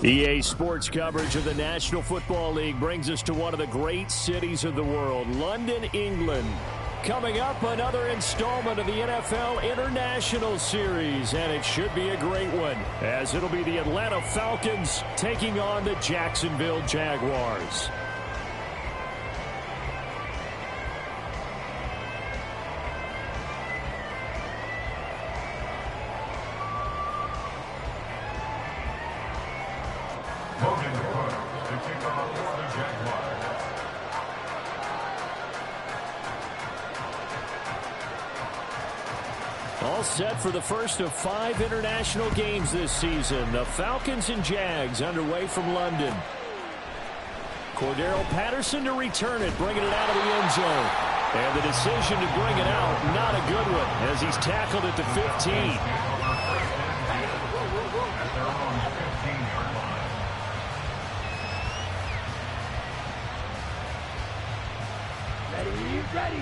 EA Sports coverage of the National Football League brings us to one of the great cities of the world, London, England. Coming up, another installment of the NFL International Series, and it should be a great one, as it'll be the Atlanta Falcons taking on the Jacksonville Jaguars. All set for the first of 5 international games this season. The Falcons and Jags underway from London. Cordero Patterson to return it, bringing it out of the end zone. And the decision to bring it out, not a good one, as he's tackled at the 15. Ready.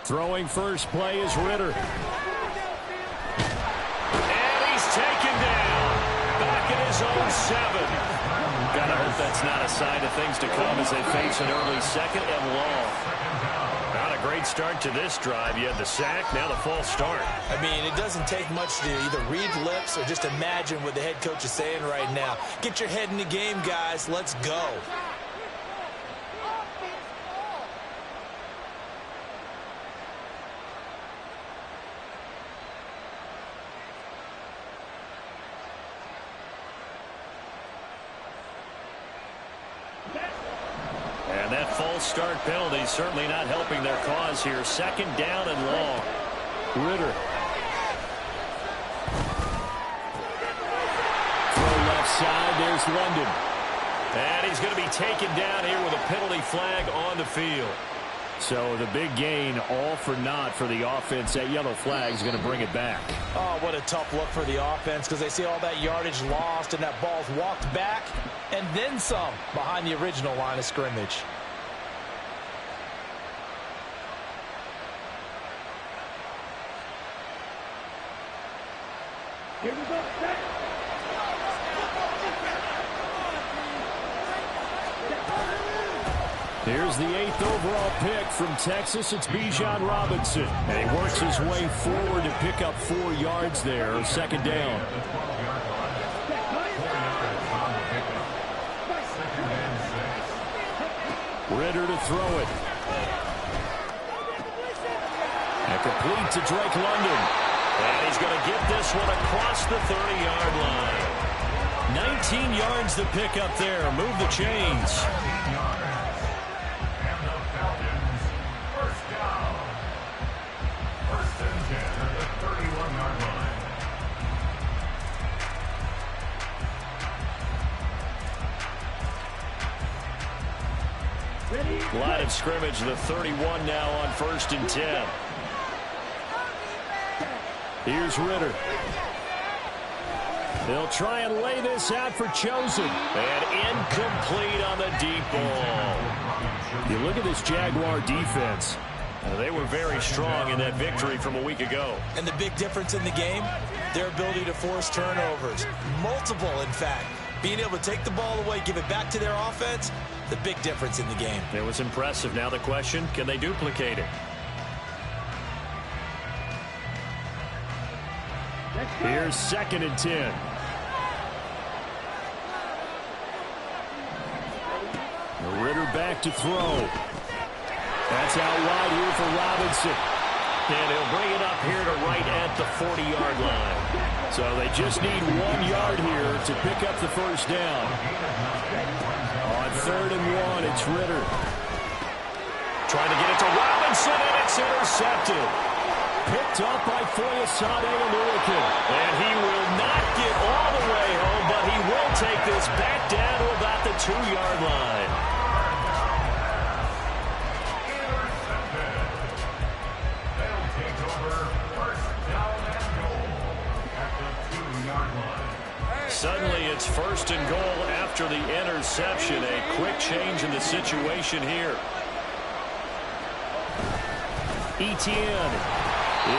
Throwing first play is Ritter. And he's taken down. Back at his own 7. Gotta hope that's not a sign of things to come as they face an early second and long. Not a great start to this drive. You had the sack, now the false start. I mean, it doesn't take much to either read lips or just imagine what the head coach is saying right now. Get your head in the game, guys. Let's go. And that false start penalty certainly not helping their cause here. Second down and long. Ritter. Throw left side. There's London. And he's going to be taken down here with a penalty flag on the field. So the big gain, all for naught for the offense. That yellow flag is going to bring it back. Oh, what a tough look for the offense, because they see all that yardage lost and that ball's walked back and then some behind the original line of scrimmage. Here we go. Set. Here's the 8th overall pick from Texas. It's Bijan Robinson. And he works his way forward to pick up 4 yards there. Second down. Ritter to throw it. And complete to Drake London. And he's going to get this one across the 30-yard line. 19 yards to pick up there. Move the chains. Line of scrimmage, the 31 now on 1st and 10. Here's Ritter. They'll try and lay this out for Chosen. And incomplete on the deep ball. You look at this Jaguar defense. They were very strong in that victory from a week ago. And the big difference in the game, their ability to force turnovers. Multiple, in fact. Being able to take the ball away, give it back to their offense, the big difference in the game. It was impressive. Now the question, can they duplicate it? Here's 2nd and 10. Ritter back to throw. That's out wide here for Robinson. And he'll bring it up here to right at the 40-yard line. So they just need 1 yard here to pick up the first down. On 3rd and 1, it's Ritter. Trying to get it to Robinson, and it's intercepted. Picked up by Foyesade Oluokun. And he will not get all the way home, but he will take this back down to about the 2-yard line. suddenly it's 1st and goal after the interception. A quick change in the situation here. Etienne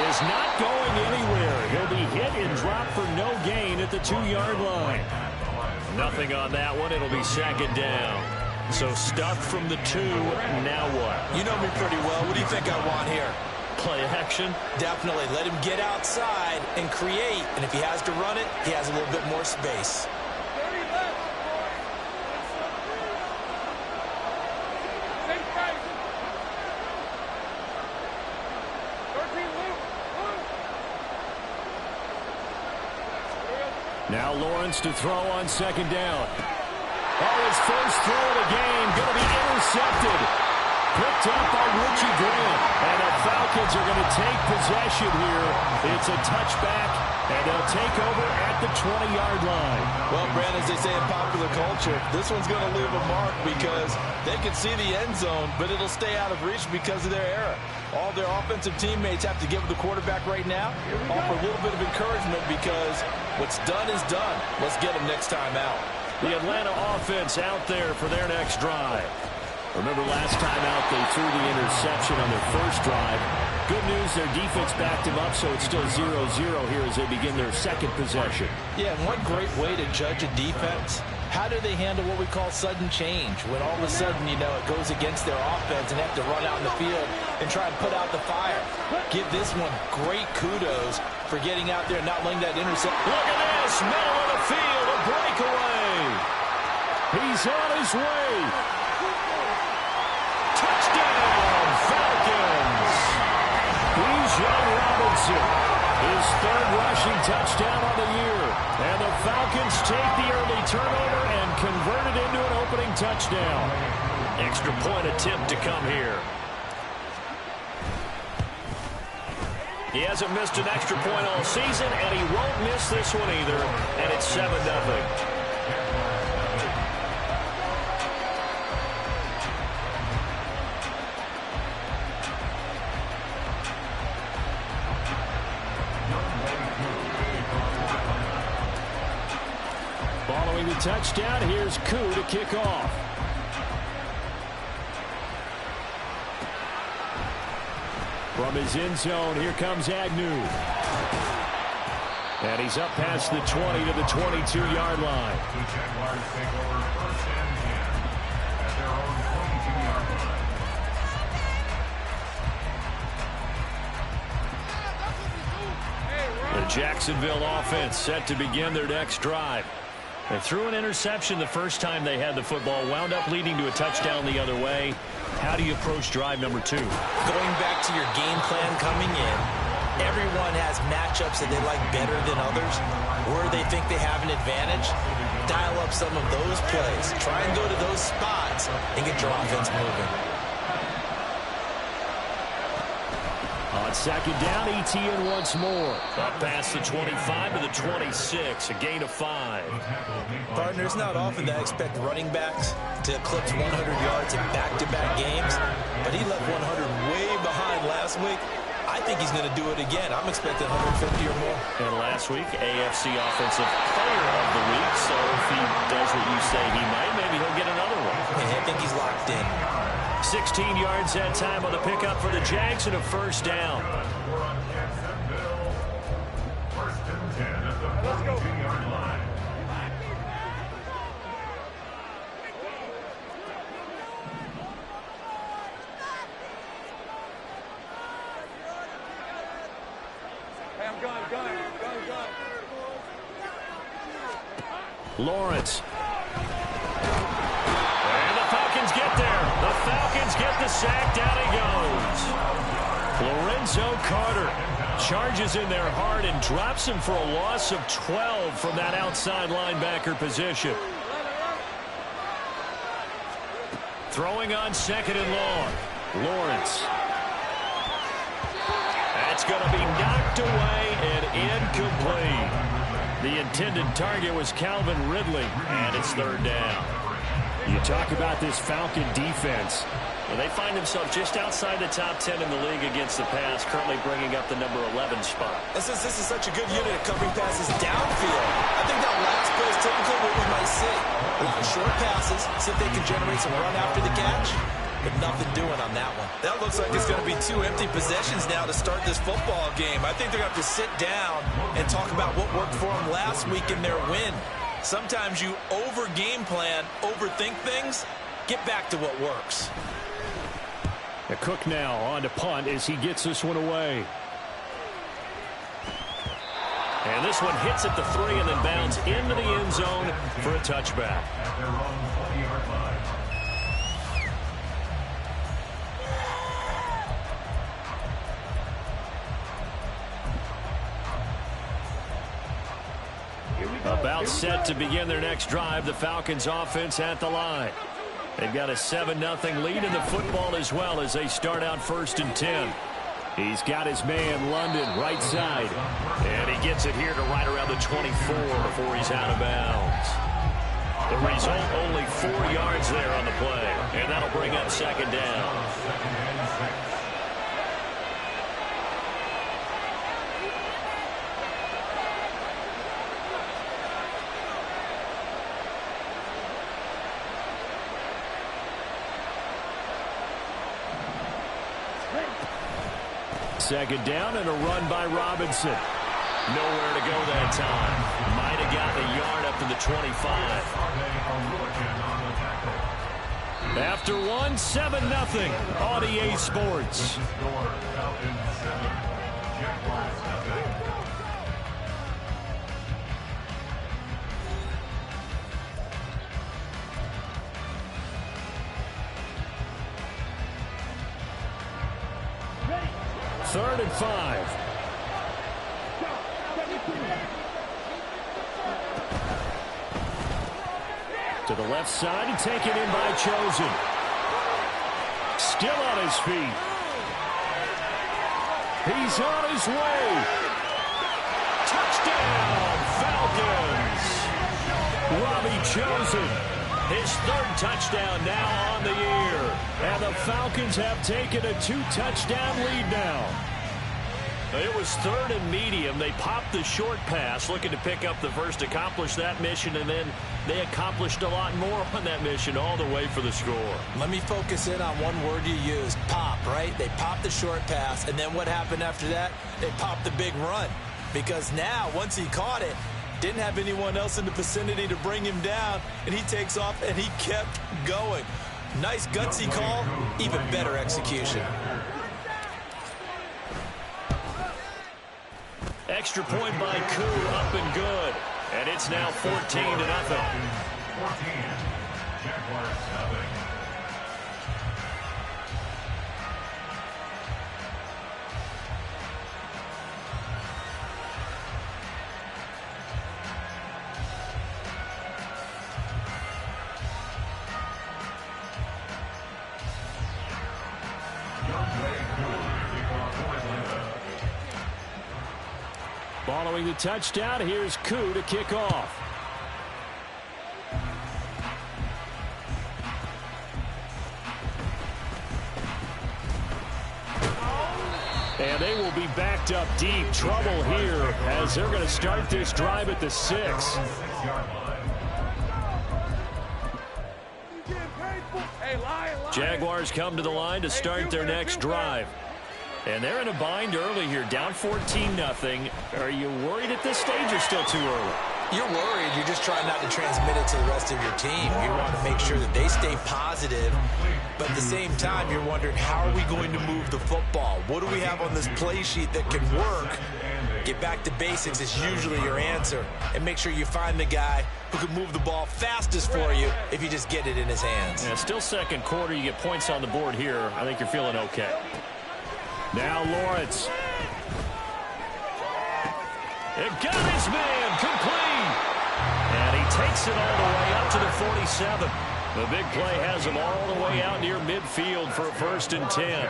is not going anywhere. He'll be hit and dropped for no gain at the 2-yard line. Nothing on that one. It'll be 2nd down. So stuffed from the 2. Now what? You know me pretty well. What do you think I want here? Play action? Definitely. Let him get outside and create. And if he has to run it, he has a little bit more space. Now Lawrence to throw on 2nd down. Oh, his first throw of the game going to be intercepted. Picked up by Richie Grant. And the Falcons are going to take possession here. It's a touchback, and they'll take over at the 20-yard line. Well, Brandon, as they say in popular culture, this one's going to leave a mark because they can see the end zone, but it'll stay out of reach because of their error. All their offensive teammates have to give the quarterback right now, offer a little bit of encouragement because what's done is done. Let's get them next time out. The Atlanta offense out there for their next drive. Remember last time out they threw the interception on their first drive. Good news, their defense backed them up, so it's still 0-0 here as they begin their 2nd possession. Yeah, and one great way to judge a defense, how do they handle what we call sudden change? When all of a sudden, you know, it goes against their offense and they have to run out in the field and try and put out the fire. Give this one great kudos for getting out there and not letting that intercept. Look at this, middle of the field, a breakaway. He's on his way. Touchdown, Falcons. Bijan Robinson, his 3rd rushing touchdown on the year. And the Falcons take the early turnover and convert it into an opening touchdown. Extra point attempt to come here. He hasn't missed an extra point all season, and he won't miss this one either. And it's 7-0. Following the touchdown, here's Koo to kick off. From his end zone, here comes Agnew. And he's up past the 20 to the 22-yard line. The Jaguars take over 1st and 10 at their own 22-yard line. The Jacksonville offense set to begin their next drive. They threw an interception the first time they had the football, wound up leading to a touchdown the other way. How do you approach drive number 2? Going back to your game plan coming in, everyone has matchups that they like better than others. Where they think they have an advantage, dial up some of those plays. Try and go to those spots and get your offense moving. On 2nd down, Etienne once more. Up past the 25 to the 26, a gain of 5. Partner, it's not often that I expect running backs to eclipse 100 yards in back-to-back games, but he left 100 way behind last week. I think he's going to do it again. I'm expecting 150 or more. And last week, AFC Offensive Player of the Week, so if he does what you say he might, maybe he'll get another one. And I think he's locked in. 16 yards that time on the pickup for the Jags and a 1st down. We're on Jacksonville. 1st and 10 at the 42-yard line. Hey, I'm gun. Lawrence. And the Falcons get there. The Falcons get the sack. Down he goes. Lorenzo Carter charges in there hard and drops him for a loss of 12 from that outside linebacker position. Throwing on 2nd and long. Lawrence. That's going to be knocked away and incomplete. The intended target was Calvin Ridley, and it's 3rd down. You talk about this Falcon defense. Well, they find themselves just outside the top 10 in the league against the pass, currently bringing up the number 11 spot. And since this is such a good unit of covering passes downfield, I think that last play is typically what we might see. A lot of short passes, see if they can generate some run after the catch, but nothing doing on that one. That looks like it's going to be 2 empty possessions now to start this football game. I think they're going to have to sit down and talk about what worked for them last week in their win. Sometimes you over-game plan, overthink things, get back to what works. The Cook now on to punt as he gets this one away. And this one hits at the 3 and then bounds into the end zone for a touchback. At their own 40-yard line. About set to begin their next drive. The Falcons offense at the line. They've got a 7-0 lead in the football as well as they start out 1st and 10. He's got his man London right side. And he gets it here to right around the 24 before he's out of bounds. The result, only 4 yards there on the play. And that'll bring up 2nd down. 2nd and 6. Second down and a run by Robinson. Nowhere to go that time. Might have gotten a yard up to the 25. After one, 7-0 on EA Sports. Third and 5. To the left side and taken in by Chosen. Still on his feet. He's on his way. Touchdown, Falcons. Robbie Chosen. His 3rd touchdown now on the year. And the Falcons have taken a 2-touchdown lead now. It was 3rd and medium. They popped the short pass, looking to pick up the first, accomplish that mission, and then they accomplished a lot more on that mission all the way for the score. Let me focus in on one word you used, pop, right? They popped the short pass, and then what happened after that? They popped the big run. Because now, once he caught it, didn't have anyone else in the vicinity to bring him down, and he takes off, and he kept going. Nice gutsy call, even better execution. Extra point by Koo, up and good. And it's now 14-0. 14. Jaguars 7. Following the touchdown, here's Koo to kick off. And they will be backed up deep. Trouble here as they're going to start this drive at the 6. Jaguars come to the line to start their next drive. And they're in a bind early here, down 14-0. Are you worried at this stage or still too early? You're worried. You're just trying not to transmit it to the rest of your team. You want to make sure that they stay positive. But at the same time, you're wondering, how are we going to move the football? What do we have on this play sheet that can work? Get back to basics is usually your answer. And make sure you find the guy who can move the ball fastest for you if you just get it in his hands. Yeah, still second quarter. You get points on the board here. I think you're feeling okay. Now Lawrence. It got his man complete. And he takes it all the way up to the 47. The big play has him all the way out near midfield for a 1st and 10.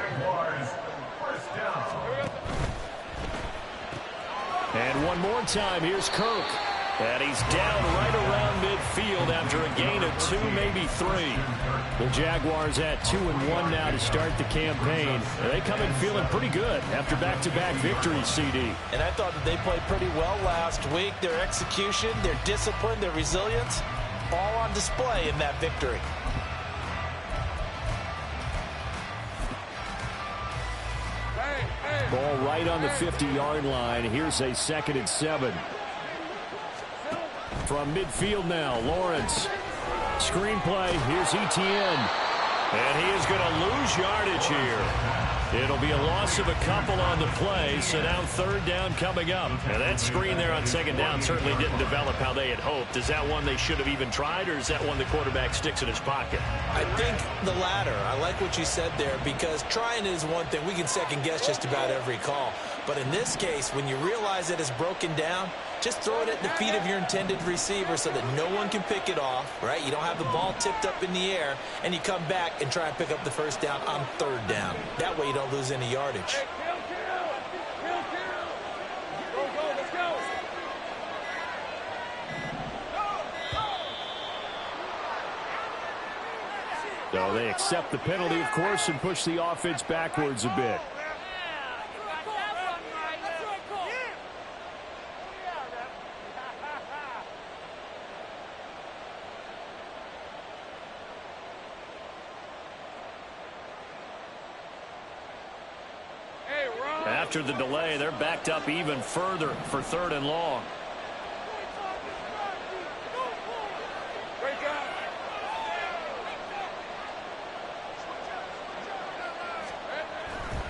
And one more time, here's Kirk. And he's down right around midfield after a gain of 2, maybe 3. The Jaguars at 2-1 now to start the campaign. They come in feeling pretty good after back-to-back victories, CD. And I thought that they played pretty well last week. Their execution, their discipline, their resilience, all on display in that victory. Ball right on the 50-yard line. Here's a 2nd and 7. From midfield now, Lawrence. Screenplay, here's Etienne. And he is going to lose yardage here. It'll be a loss of a couple on the play, so now 3rd down coming up. And that screen there on 2nd down certainly didn't develop how they had hoped. Is that one they should have even tried, or is that one the quarterback sticks in his pocket? I think the latter. I like what you said there, because trying is one thing. We can second-guess just about every call. But in this case, when you realize that it's broken down, just throw it at the feet of your intended receiver so that no one can pick it off, right? You don't have the ball tipped up in the air, and you come back and try and pick up the 1st down on 3rd down. That way you don't lose any yardage. So they accept the penalty, of course, and push the offense backwards a bit. After the delay, they're backed up even further for 3rd and long.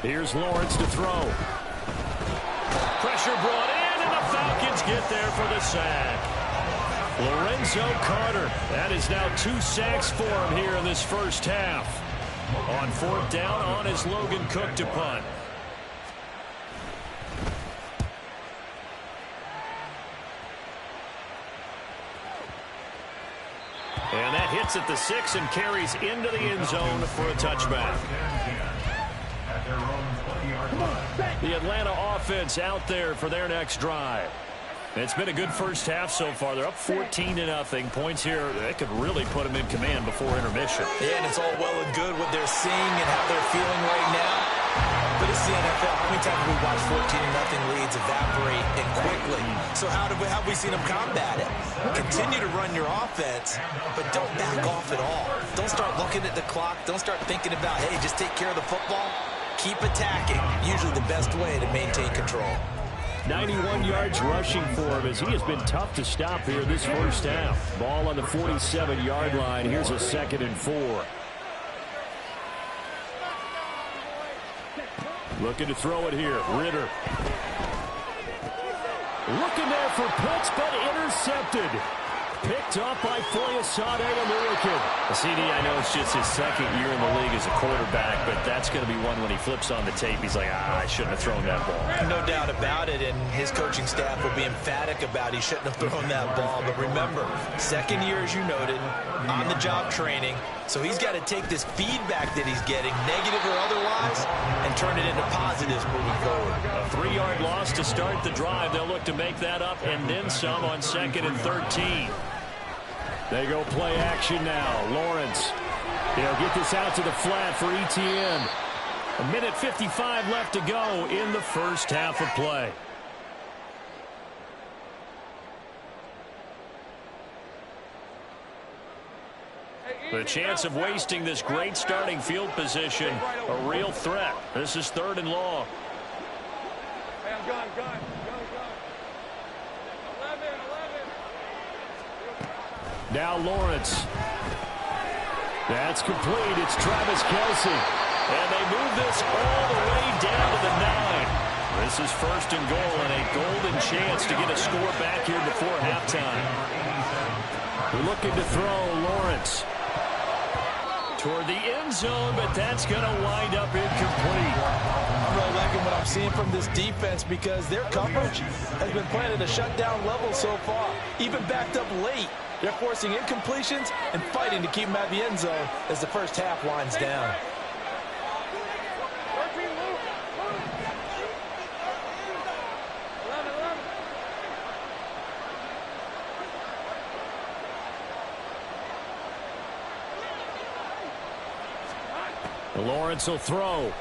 Here's Lawrence to throw. Pressure brought in, and the Falcons get there for the sack. Lorenzo Carter. That is now 2 sacks for him here in this 1st half. On 4th down, on is Logan Cook to punt. And that hits at the 6 and carries into the end zone for a touchback. The Atlanta offense out there for their next drive. It's been a good 1st half so far. They're up 14-0. Points here, that could really put them in command before intermission. Yeah, and it's all well and good what they're seeing and how they're feeling right now. But it's the NFL. How many times have we watched 14-0 leads evaporate and quickly? So how have we seen them combat it? Continue to run your offense, but don't back off at all. Don't start looking at the clock. Don't start thinking about, hey, just take care of the football. Keep attacking. Usually the best way to maintain control. 91 yards rushing for him as he has been tough to stop here this 1st half. Ball on the 47-yard line. Here's a 2nd and 4. Looking to throw it here. Ritter. Looking there for Pitts, but intercepted. Picked up by Foyesade Oluokun. CD, I know it's just his 2nd year in the league as a quarterback, but that's going to be one when he flips on the tape. He's like, I shouldn't have thrown that ball. No doubt about it, and his coaching staff will be emphatic about he shouldn't have thrown that ball. But remember, 2nd year, as you noted, on-the-job training. So he's got to take this feedback that he's getting, negative or otherwise, and turn it into positives moving forward. A 3-yard loss to start the drive. They'll look to make that up and then some on 2nd and 13. They go play action now. Lawrence. They'll get this out to the flat for Etienne. 1:55 left to go in the 1st half of play. The chance of wasting this great starting field position, a real threat. This is 3rd and long. Hey, I'm gun. 11. Now Lawrence. That's complete. It's Travis Kelce. And they move this all the way down to the 9. This is 1st and goal and a golden chance to get a score back here before halftime. We're looking to throw. Lawrence. Toward the end zone, but that's going to wind up incomplete. I'm really liking what I'm seeing from this defense because their coverage has been playing at a shutdown level so far. Even backed up late, they're forcing incompletions and fighting to keep them at the end zone as the 1st half winds down. Lawrence will throw.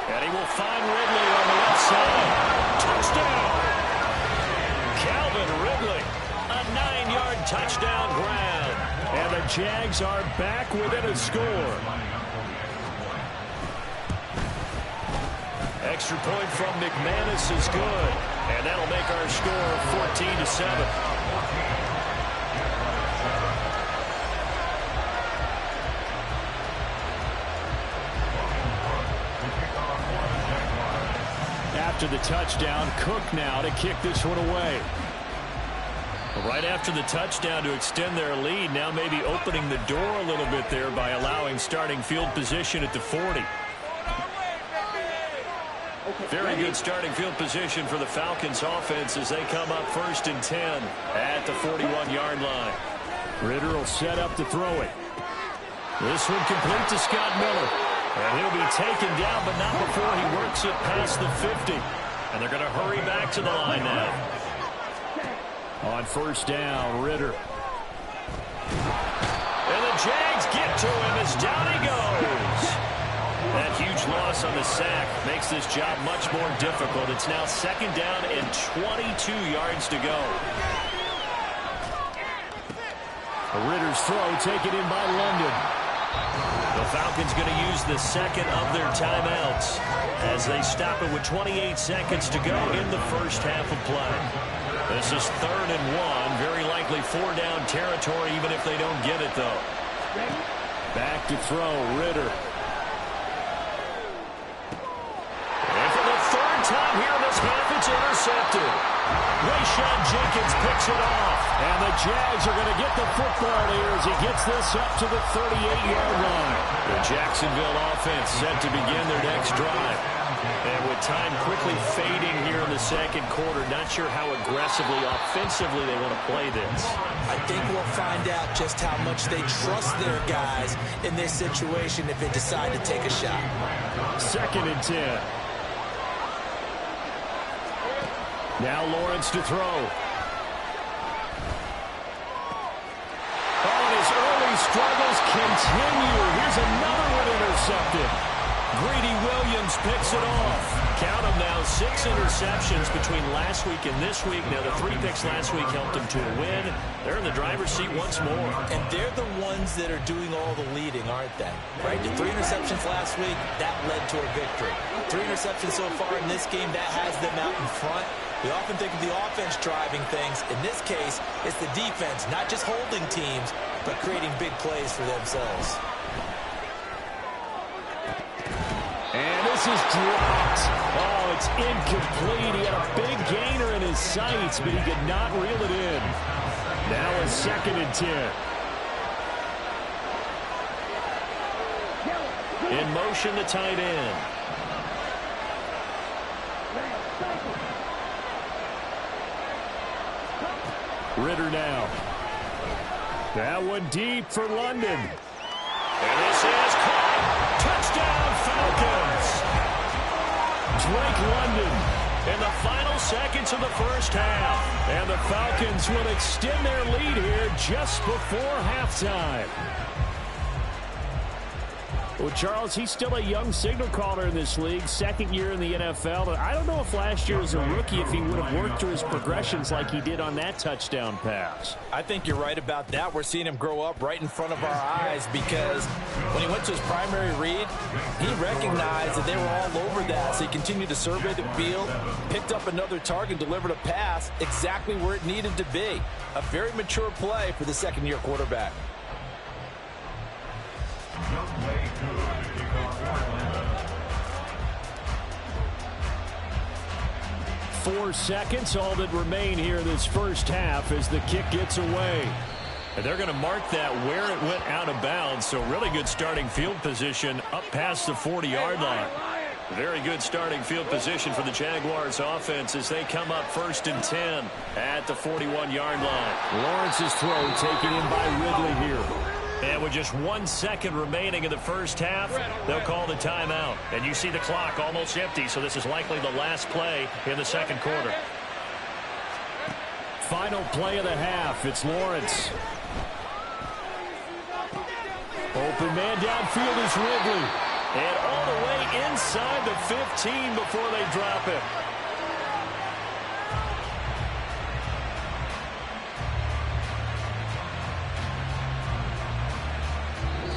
And he will find Ridley on the left side. Touchdown! Calvin Ridley, a 9-yard touchdown grab. And the Jags are back within a score. Extra point from McManus is good. And that'll make our score 14-7. After the touchdown, Cook now to kick this one away. Right after the touchdown to extend their lead, now maybe opening the door a little bit there by allowing starting field position at the 40. Very good starting field position for the Falcons offense as they come up 1st and 10 at the 41-yard line. Ridder will set up to throw it. This one complete to Scott Miller. And he'll be taken down, but not before he works it past the 50. And they're going to hurry back to the line now. On 1st down, Ridder. And the Jags get to him as down he goes. That huge loss on the sack makes this job much more difficult. It's now 2nd down and 22 yards to go. Ridder's throw taken in by London. The Falcons going to use the 2nd of their timeouts as they stop it with 28 seconds to go in the first half of play. This is 3rd and 1, very likely 4-down territory even if they don't get it though. Back to throw, Ridder. And for the 3rd time here in this half, it's intercepted. Rayshawn Jenkins picks it off. And the Jags are going to get the football here as he gets this up to the 38-yard line. The Jacksonville offense set to begin their next drive. And with time quickly fading here in the 2nd quarter, not sure how aggressively, offensively they want to play this. I think we'll find out just how much they trust their guys in this situation if they decide to take a shot. 2nd and 10. Now Lawrence to throw. Oh, and his early struggles continue. Here's another one intercepted. Greedy Williams picks it off. Count them now, 6 interceptions between last week and this week. Now, the 3 picks last week helped them to a win. They're in the driver's seat once more. And they're the ones that are doing all the leading, aren't they? Right? The 3 interceptions last week, that led to a victory. 3 interceptions so far in this game, that has them out in front. We often think of the offense driving things. In this case, it's the defense, not just holding teams, but creating big plays for themselves. And this is dropped. Oh, it's incomplete. He had a big gainer in his sights, but he could not reel it in. Now a 2nd and 10. In motion, the tight end. Ridder now. That one deep for London. And this is caught. Touchdown, Falcons. Drake London in the final seconds of the first half. And the Falcons will extend their lead here just before halftime. Well, Charles, he's still a young signal caller in this league, 2nd year in the NFL. But I don't know if last year as a rookie, if he would have worked through his progressions like he did on that touchdown pass. I think you're right about that. We're seeing him grow up right in front of our eyes because when he went to his primary read, he recognized that they were all over that. So he continued to survey the field, picked up another target, delivered a pass exactly where it needed to be. A very mature play for the 2nd-year quarterback. 4 seconds, all that remain here in this first half as the kick gets away. And they're going to mark that where it went out of bounds, so really good starting field position up past the 40-yard line. Very good starting field position for the Jaguars offense as they come up 1st and 10 at the 41-yard line. Lawrence's throw taken in by Ridley here. And with just 1 second remaining in the first half, they'll call the timeout. And you see the clock almost empty, so this is likely the last play in the 2nd quarter. Final play of the half. It's Lawrence. Open man downfield is Ridley. And all the way inside the 15 before they drop it.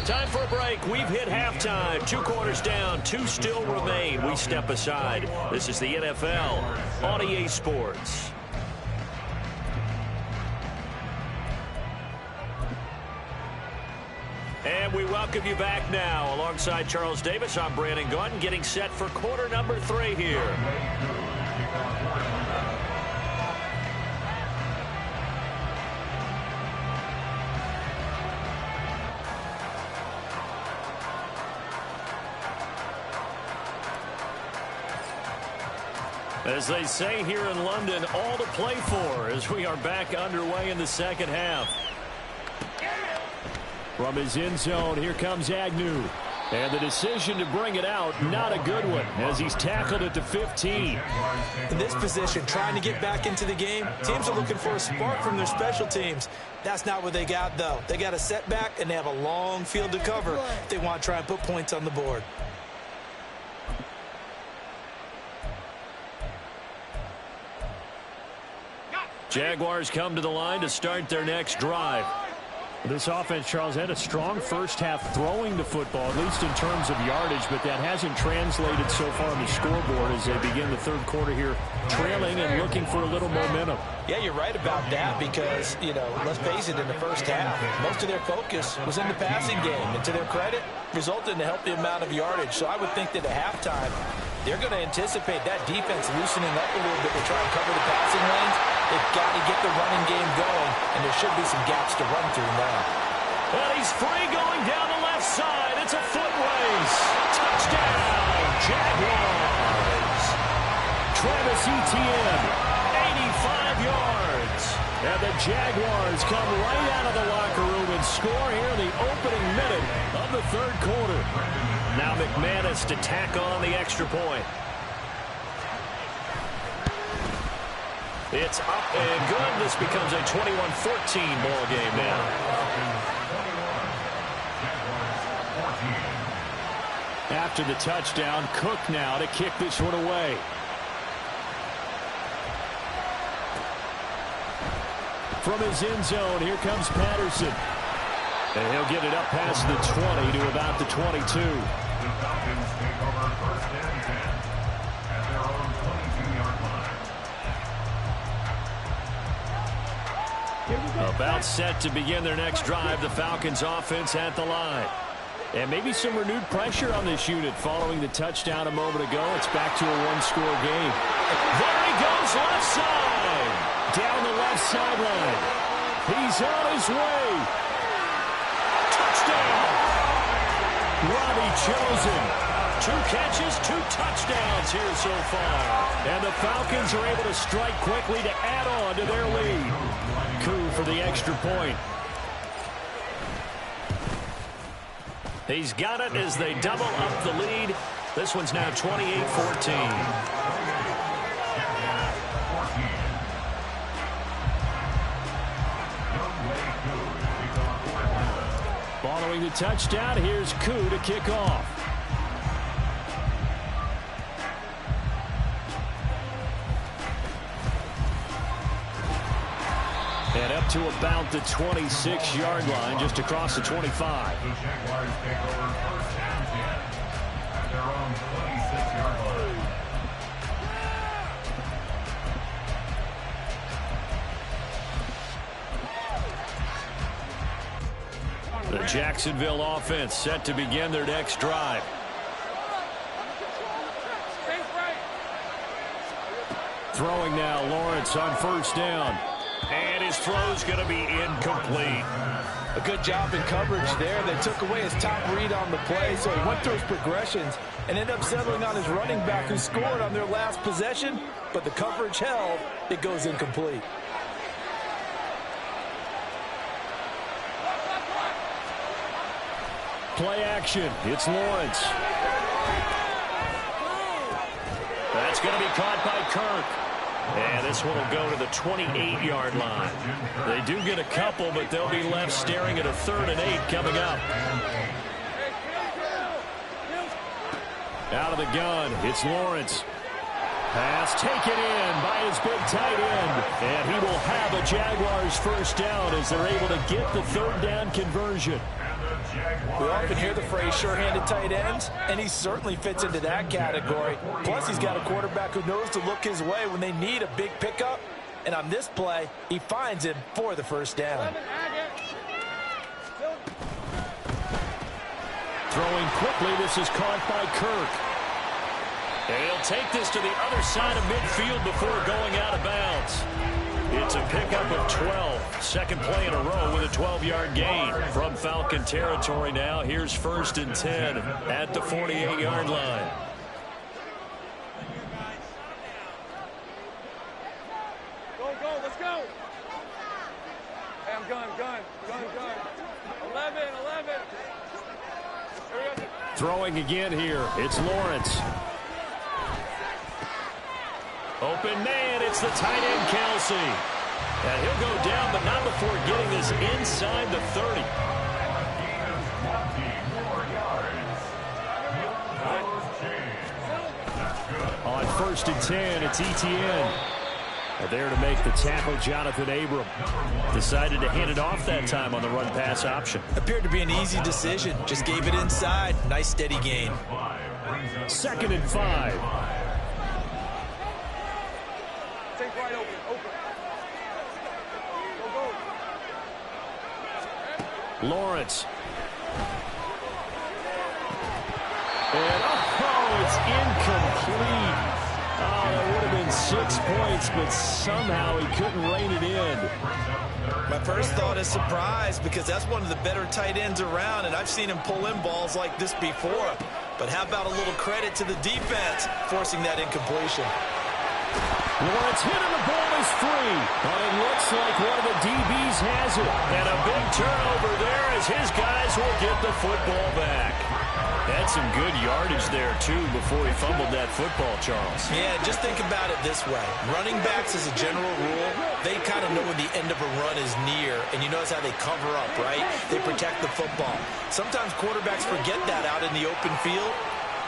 Time for a break. We've hit halftime. 2 quarters down. 2 still remain. We step aside. This is the NFL on EA Sports. And we welcome you back now. Alongside Charles Davis, I'm Brandon Gaudin, getting set for quarter number 3 here. As they say here in London, all to play for as we are back underway in the second half. From his end zone, here comes Agnew. And the decision to bring it out, not a good one, as he's tackled at the 15. In this position, trying to get back into the game, teams are looking for a spark from their special teams. That's not what they got, though. They got a setback, and they have a long field to cover if they want to try and put points on the board. Jaguars come to the line to start their next drive. This offense, Charles, had a strong first half throwing the football, at least in terms of yardage, but that hasn't translated so far on the scoreboard as they begin the third quarter here, trailing and looking for a little momentum. Yeah, you're right about that because, let's face it, in the first half, most of their focus was in the passing game. And to their credit, resulted in a healthy amount of yardage. So I would think that at halftime, they're going to anticipate that defense loosening up a little bit to try and cover the passing lanes. They've got to get the running game going, and there should be some gaps to run through now. And he's free going down the left side. It's a foot race. Touchdown, Jaguars. Travis Etienne, 85 yards. And the Jaguars come right out of the locker room and score here in the opening minute of the third quarter. Now McManus to tack on the extra point. It's up and good. This becomes a 21-14 ball game now. After the touchdown, Cook now to kick this one away. From his end zone, here comes Patterson. And he'll get it up past the 20 to about the 22. The Falcons take over first and 10 at their own 22-yard line. About set to begin their next drive. The Falcons offense at the line. And maybe some renewed pressure on this unit following the touchdown a moment ago. It's back to a one-score game. There he goes, left side. Down the left sideline. He's on his way. Touchdown. Robbie Chosen. 2 catches, 2 touchdowns here so far. And the Falcons are able to strike quickly to add on to their lead. Coup for the extra point. He's got it as they double up the lead. This one's now 28-14. Following the touchdown, here's Koo to kick off. And up to about the 26-yard line, just across the 25. The Jaguars take over first and 10 at their own 26-yard line. The Jacksonville offense set to begin their next drive. Throwing now, Lawrence on first down. And his throw's going to be incomplete. A good job in coverage there. They took away his top read on the play, so he went through his progressions and ended up settling on his running back who scored on their last possession, but the coverage held. It goes incomplete. Play action. It's Lawrence. That's going to be caught by Kirk. And this one will go to the 28-yard line. They do get a couple, but they'll be left staring at a 3rd and 8 coming up. Out of the gun, it's Lawrence. Pass taken in by his big tight end. And he will have a Jaguars first down as they're able to get the third down conversion. We often hear the phrase sure-handed tight ends, and he certainly fits into that category. Plus, he's got a quarterback who knows to look his way when they need a big pickup. And on this play, he finds him for the first down. Throwing quickly, this is caught by Kirk. And he'll take this to the other side of midfield before going out of bounds. It's a pickup of 12. Second play in a row with a 12-yard gain from Falcon territory now. Here's 1st and 10 at the 48-yard line. Go, let's go. Hey, I'm gun. 11. Throwing again here, it's Lawrence. Open man, it's the tight end, Kelsey. And he'll go down, but not before getting this inside the 30. On 1st and 10, it's Etienne. And there to make the tackle, Jonathan Abram. Decided to hand it off that time on the run-pass option. Appeared to be an easy decision. Just gave it inside. Nice steady gain. 2nd and 5. Take right open. Go. Lawrence. And, it's incomplete. Oh, that would have been 6 points, but somehow he couldn't rein it in. My first thought is surprise, because that's one of the better tight ends around, and I've seen him pull in balls like this before. But how about a little credit to the defense forcing that incompletion? Lawrence hit and the ball is free. But it looks like one of the DBs has it. And a big turnover there as his guys will get the football back. Had some good yardage there, too, before he fumbled that football, Charles. Yeah, just think about it this way. Running backs, as a general rule, they kind of know when the end of a run is near, and you notice how they cover up, right? They protect the football. Sometimes quarterbacks forget that out in the open field.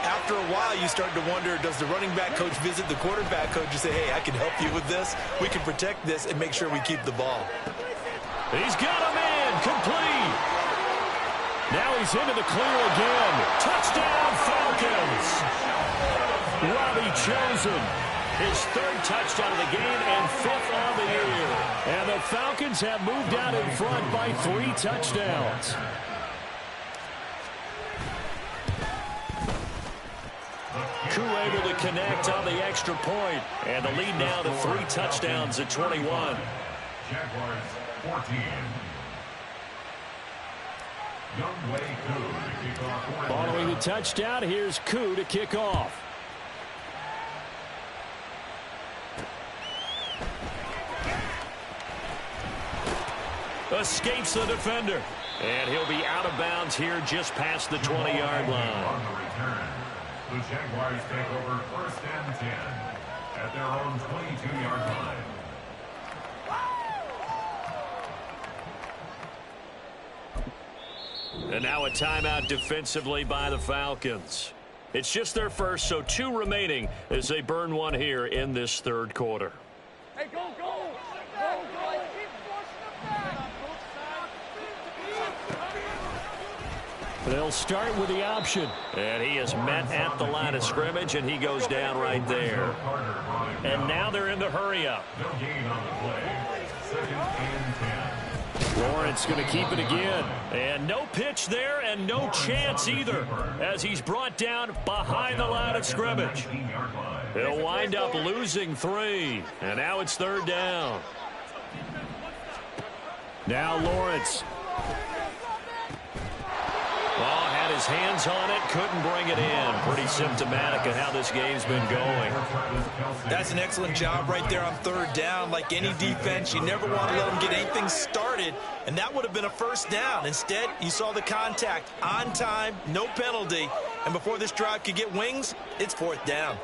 After a while, you start to wonder, does the running back coach visit the quarterback coach and say, hey, I can help you with this. We can protect this and make sure we keep the ball. He's got him in. Complete. Now he's into the clear again. Touchdown, Falcons. Robbie Chosen. His 3rd touchdown of the game and 5th on the year. And the Falcons have moved out in front by 3 touchdowns. Koo able to connect on the extra point. And the lead now to 3 touchdowns at 21. Jaguars 14. Following the touchdown, here's Koo to kick off. Escapes the defender. And he'll be out of bounds here just past the 20-yard line. On the return, the Jaguars take over 1st and 10 at their own 22-yard line. And now a timeout defensively by the Falcons. It's just their first, so 2 remaining as they burn one here in this 3rd quarter. Hey, go. They'll start with the option. And he is met at the line of scrimmage, and he goes down right there. And now they're in the hurry-up. No gain on the play. 2nd and 10. Lawrence going to keep it again. And no pitch there and no chance either as he's brought down behind the line of scrimmage. He'll wind up losing 3. And now it's 3rd down. Now Lawrence. Oh, had his hands on it, couldn't bring it in. Pretty symptomatic of how this game's been going. That's an excellent job right there on 3rd down. Like any defense, you never want to let them get anything started, and that would have been a first down. Instead, you saw the contact on time, no penalty, and before this drive could get wings, it's 4th down.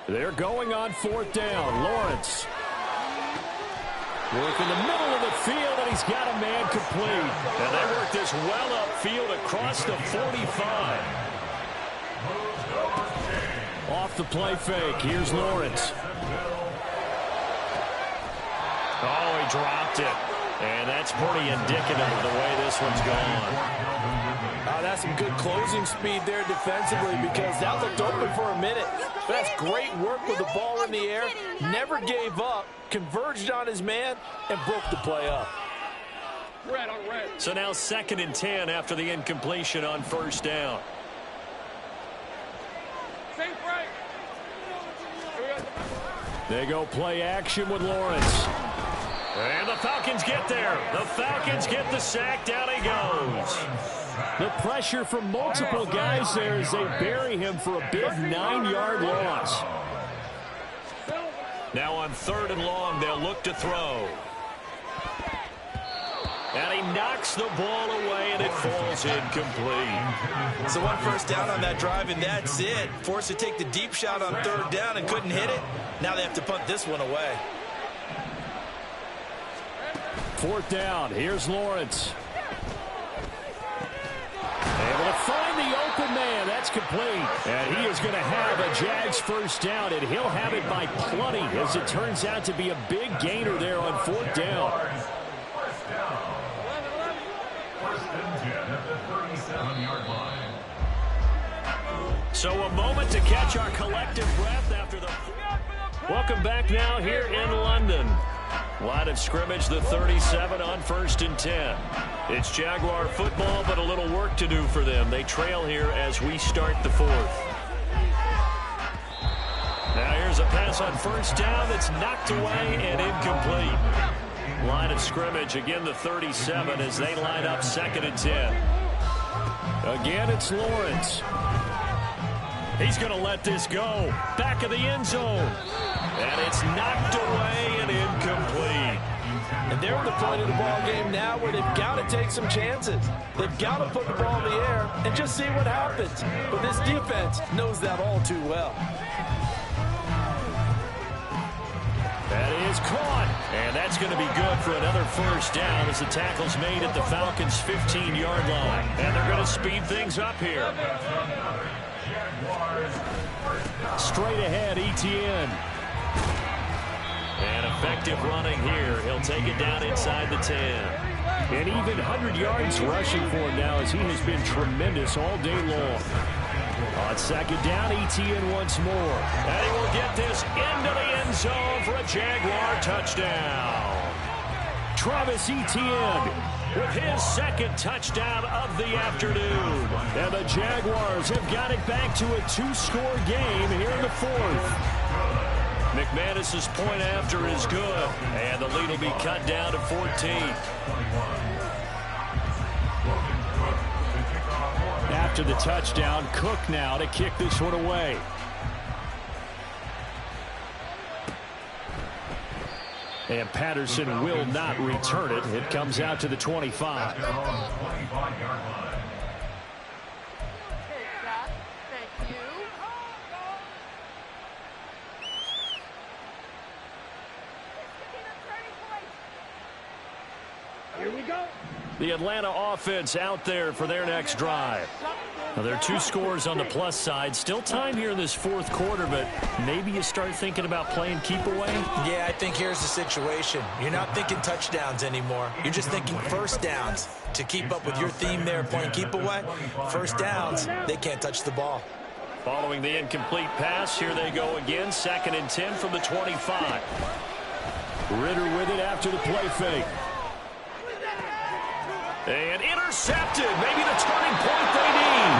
They're going on 4th down. Lawrence. Work in the middle of the field, and he's got a man complete. And they work this well upfield across the 45. Off the play fake. Here's Lawrence. Oh, he dropped it. And that's pretty indicative of the way this one's gone. That's some good closing speed there defensively because that looked open for a minute. But that's great work with the ball in the air. Never gave up, converged on his man, and broke the play up. Red on red. So now 2nd and 10 after the incompletion on first down. Same break. They go play action with Lawrence. And the Falcons get there. The Falcons get the sack. Down he goes. The pressure from multiple guys there as they bury him for a big 9-yard loss. Now on 3rd and long, they'll look to throw. And he knocks the ball away, and it falls incomplete. So 1 first down on that drive, and that's it. Forced to take the deep shot on 3rd down and couldn't hit it. Now they have to punt this one away. 4th down. Here's Lawrence. Able to find the open man. That's complete. And he is going to have a Jags first down, and he'll have it by plenty as it turns out to be a big gainer there on 4th down. First and 10 at the 37-yard line. So a moment to catch our collective breath after the... Welcome back now here in London. Line of scrimmage, the 37 on 1st and 10. It's Jaguar football, but a little work to do for them. They trail here as we start the 4th. Now here's a pass on first down that's knocked away and incomplete. Line of scrimmage, again the 37 as they line up 2nd and 10. Again, it's Lawrence. He's going to let this go. Back of the end zone. And it's knocked away and incomplete. And they're at the point of the ball game now where they've got to take some chances. They've got to put the ball in the air and just see what happens. But this defense knows that all too well. That is caught. And that's going to be good for another first down as the tackle's made at the Falcons' 15-yard line. And they're going to speed things up here. Straight ahead, Etienne. And effective running here. He'll take it down inside the 10. And even 100 yards rushing for him now as he has been tremendous all day long. On 2nd down, Etienne once more. And he will get this into the end zone for a Jaguar touchdown. Travis Etienne with his 2nd touchdown of the afternoon. And the Jaguars have got it back to a 2-score game here in the 4th. McManus's point after is good, and the lead will be cut down to 14. After the touchdown, Cook now to kick this one away. And Patterson will not return it. It comes out to the 25. Here we go. The Atlanta offense out there for their next drive. Now, there are 2 scores on the plus side. Still time here in this 4th quarter, but maybe you start thinking about playing keep away? Yeah, I think here's the situation. You're not thinking touchdowns anymore. You're just thinking first downs. To keep up with your theme there, playing keep away, first downs, they can't touch the ball. Following the incomplete pass, here they go again. 2nd and 10 from the 25. Ritter with it after the play fake. And intercepted. Maybe the turning point they need.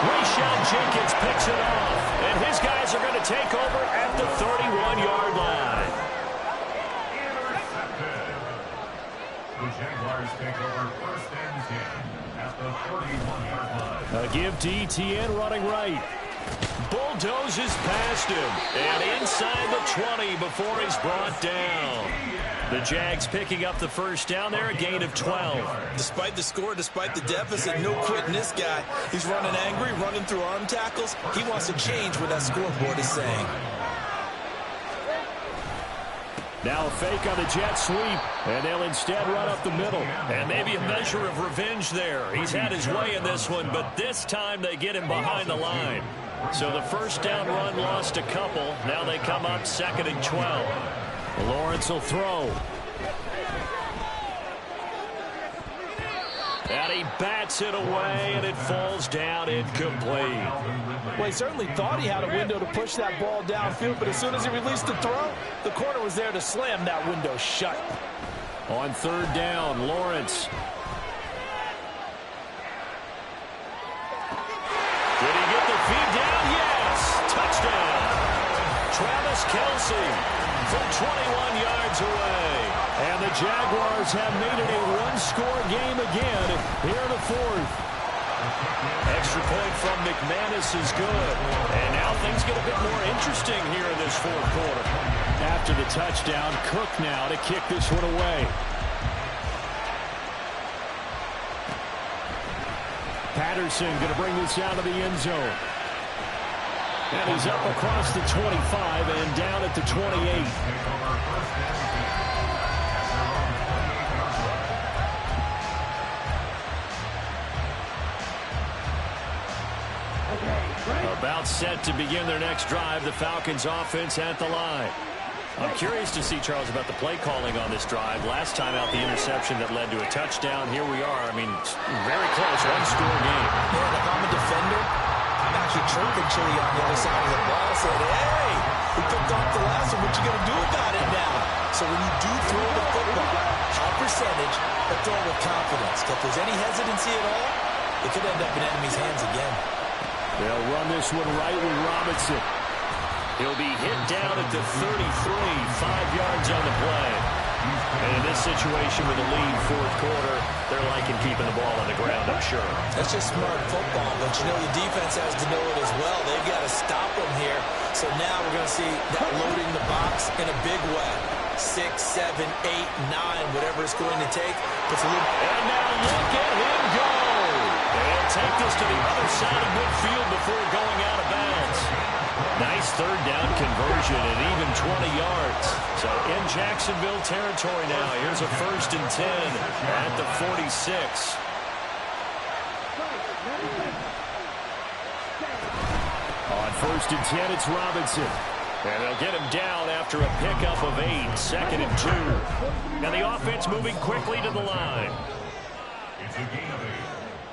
Rayshawn Jenkins picks it off. And his guys are going to take over at the 31-yard line. Intercepted. The Jaguars take over 1st and 10 at the 31-yard line. A give to Etienne running right. Bulldozes past him. And inside the 20 before he's brought down. The Jags picking up the first down there, a gain of 12. Despite the score, despite the deficit, no quitting this guy. He's running angry, running through arm tackles. He wants to change what that scoreboard is saying. Now a fake on the jet sweep, and they'll instead run up the middle. And maybe a measure of revenge there. He's had his way in this one, but this time they get him behind the line. So the first down run lost a couple. Now they come up 2nd and 12. Lawrence will throw. And he bats it away, and it falls down incomplete. Well, he certainly thought he had a window to push that ball downfield, but as soon as he released the throw, the corner was there to slam that window shut. On 3rd down, Lawrence. Did he get the feed down? Yes! Touchdown! Travis Kelce from 21 yards away. And the Jaguars have made it a one-score game again here in the 4th. Extra point from McManus is good. And now things get a bit more interesting here in this 4th quarter. After the touchdown, Cook now to kick this one away. Patterson going to bring this out of the end zone. And he's up across the 25 and down at the 28. About set to begin their next drive, the Falcons offense at the line. I'm curious to see, Charles, about the play calling on this drive. Last time out, the interception that led to a touchdown. Here we are. I mean, very close, one-score game. Man, if I'm a defender, I'm actually chirping Chili on the other side of the ball. Said, hey, we picked off the last one. What you going to do about it now? So when you do throw the football, high percentage, but throw it with confidence. If there's any hesitancy at all, it could end up in enemy's hands again. They'll run this one right with Robinson. He'll be hit down at the 33, 5 yards on the play. And in this situation with a lead 4th quarter, they're liking keeping the ball on the ground, I'm sure. That's just smart football, but you know the defense has to know it as well. They've got to stop them here. So now we're going to see that loading the box in a big way. 6, 7, 8, 9, whatever it's going to take. And now look at him go. They'll take this to the other side of midfield before going out of bounds. Nice 3rd down conversion and even 20 yards. So in Jacksonville territory now. Here's a 1st and 10 at the 46. On 1st and 10, it's Robinson. And they'll get him down after a pickup of 8, 2nd and 2. And the offense moving quickly to the line. It's a gain of 8.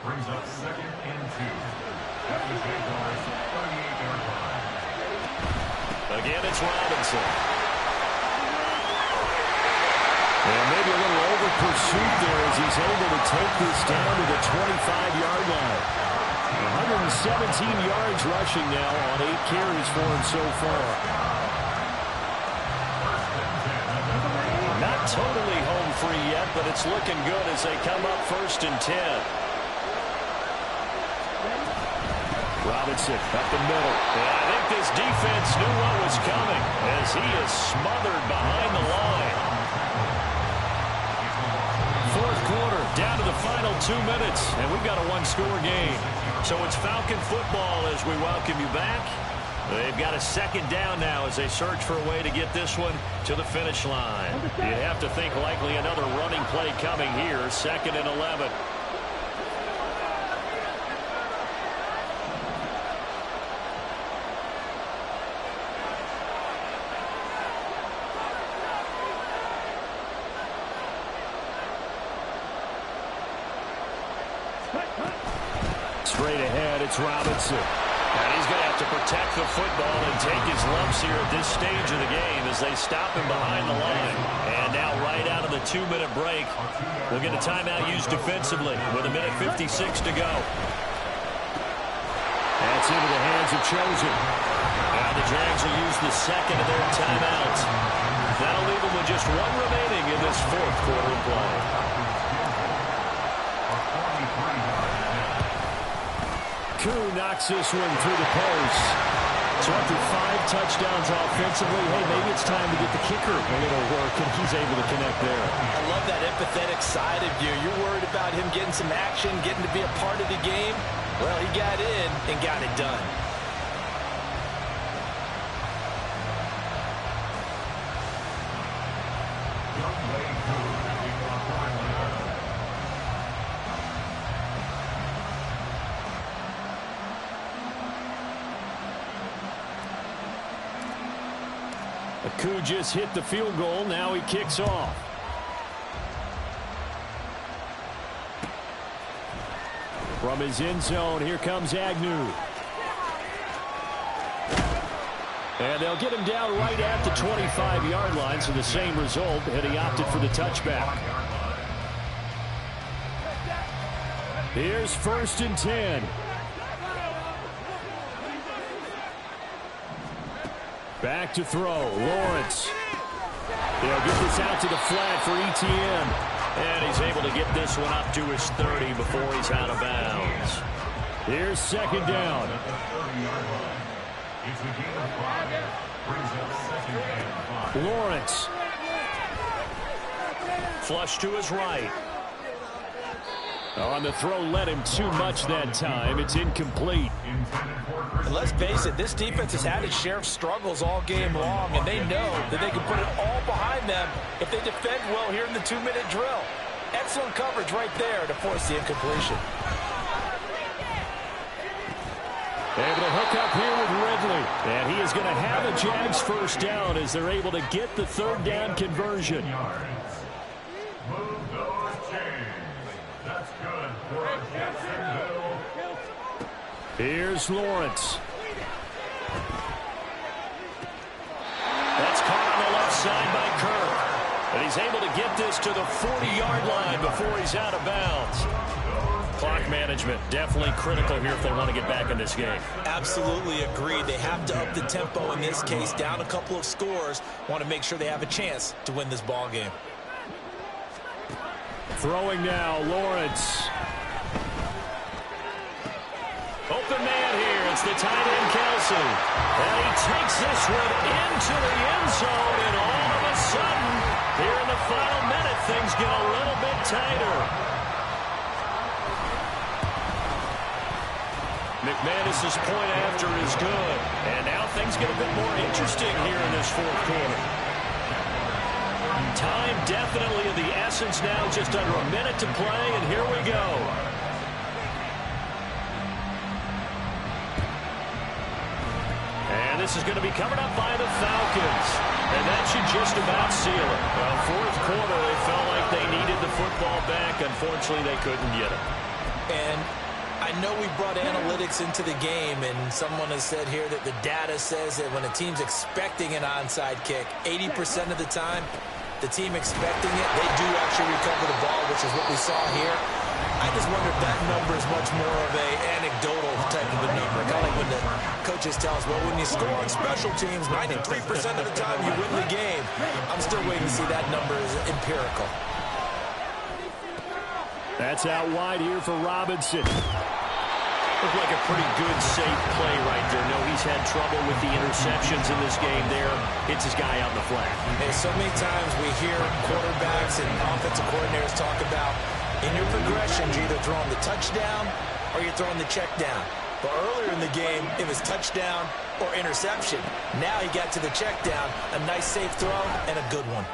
Brings up 2nd and 2. At the Jaguars' 38-yard line. Again, it's Robinson. And maybe a little over pursuit there as he's able to take this down to the 25-yard line. 117 yards rushing now on 8 carries for him so far. Not totally home free yet, but it's looking good as they come up 1st and 10. Robinson up the middle. And I think this defense knew what was coming as he is smothered behind the line. 4th quarter, down to the final 2 minutes, and we've got a one-score game. So it's Falcon football as we welcome you back. They've got a 2nd down now as they search for a way to get this one to the finish line. You'd have to think likely another running play coming here, 2nd and 11. Straight ahead, it's Robinson. And he's going to have to protect the football and take his lumps here at this stage of the game as they stop him behind the line. And now right out of the 2-minute break, we'll get a timeout used defensively with 1:56 to go. That's into the hands of Chosen. Now the Jags will use the 2nd of their timeouts. That'll leave them with just 1 remaining in this 4th quarter of play. Koo knocks this one through the post. So after 5 touchdowns offensively, hey, maybe it's time to get the kicker a little work, and he's able to connect there. I love that empathetic side of you. You're worried about him getting some action, getting to be a part of the game. Well, he got in and got it done. Aku just hit the field goal. Now he kicks off. From his end zone, here comes Agnew. And they'll get him down right at the 25-yard line, so the same result, and he opted for the touchback. Here's 1st and 10. Back to throw, Lawrence. They'll get this out to the flat for Etienne. And he's able to get this one up to his 30 before he's out of bounds. Here's 2nd down. Lawrence. Flush to his right. On the throw, led him too much that time. It's incomplete. And let's face it, this defense has had its share of struggles all game long, and they know that they can put it all behind them if they defend well here in the 2-minute drill. Excellent coverage right there to force the incompletion. Able to hook up here with Ridley. And he is going to have a Jags 1st down as they're able to get the 3rd down conversion. Move those chains. That's good for Jacksonville. Here's Lawrence. That's caught on the left side by Kirk. And he's able to get this to the 40-yard line before he's out of bounds. Clock management definitely critical here if they want to get back in this game. Absolutely agreed. They have to up the tempo in this case, down a couple of scores. Want to make sure they have a chance to win this ball game. Throwing now, Lawrence. Open man here. It's the tight end, Kelsey. And he takes this one into the end zone, and all of a sudden, here in the final minute, things get a little bit tighter. McManus's point after is good. And now things get a bit more interesting here in this 4th quarter. Time definitely of the essence now, just under a minute to play, and here we go. And this is going to be covered up by the Falcons. And that should just about seal it. Well, 4th quarter, they felt like they needed the football back. Unfortunately, they couldn't get it. And I know we brought analytics into the game, and someone has said here that the data says that when a team's expecting an onside kick, 80% of the time, the team expecting it, they do actually recover the ball, which is what we saw here. I just wonder if that number is much more of a anecdotal type of a number. Kind of like when the coaches tell us, well, when you score on special teams, 93% of the time you win the game. I'm still waiting to see that number is empirical. That's out wide here for Robinson. Looked like a pretty good, safe play right there. No, he's had trouble with the interceptions in this game there. Hits his guy out in the flat. And so many times we hear quarterbacks and offensive coordinators talk about in your progressions, you're either throwing the touchdown or you're throwing the check down. But earlier in the game, it was touchdown or interception. Now he got to the check down, a nice safe throw, and a good one.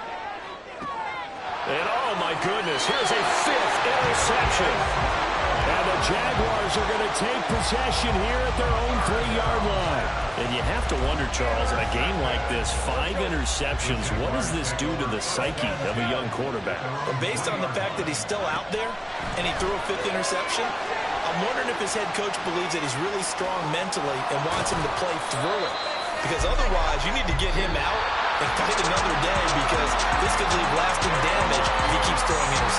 And oh my goodness, here's a 5th interception. And the Jaguars are going to take possession here at their own 3-yard line. And you have to wonder, Charles, in a game like this, 5 interceptions, what does this do to the psyche of a young quarterback? Well, based on the fact that he's still out there and he threw a 5th interception, I'm wondering if his head coach believes that he's really strong mentally and wants him to play through it. Because otherwise, you need to get him out and fight another day, because this could leave lasting damage if he keeps throwing interceptions.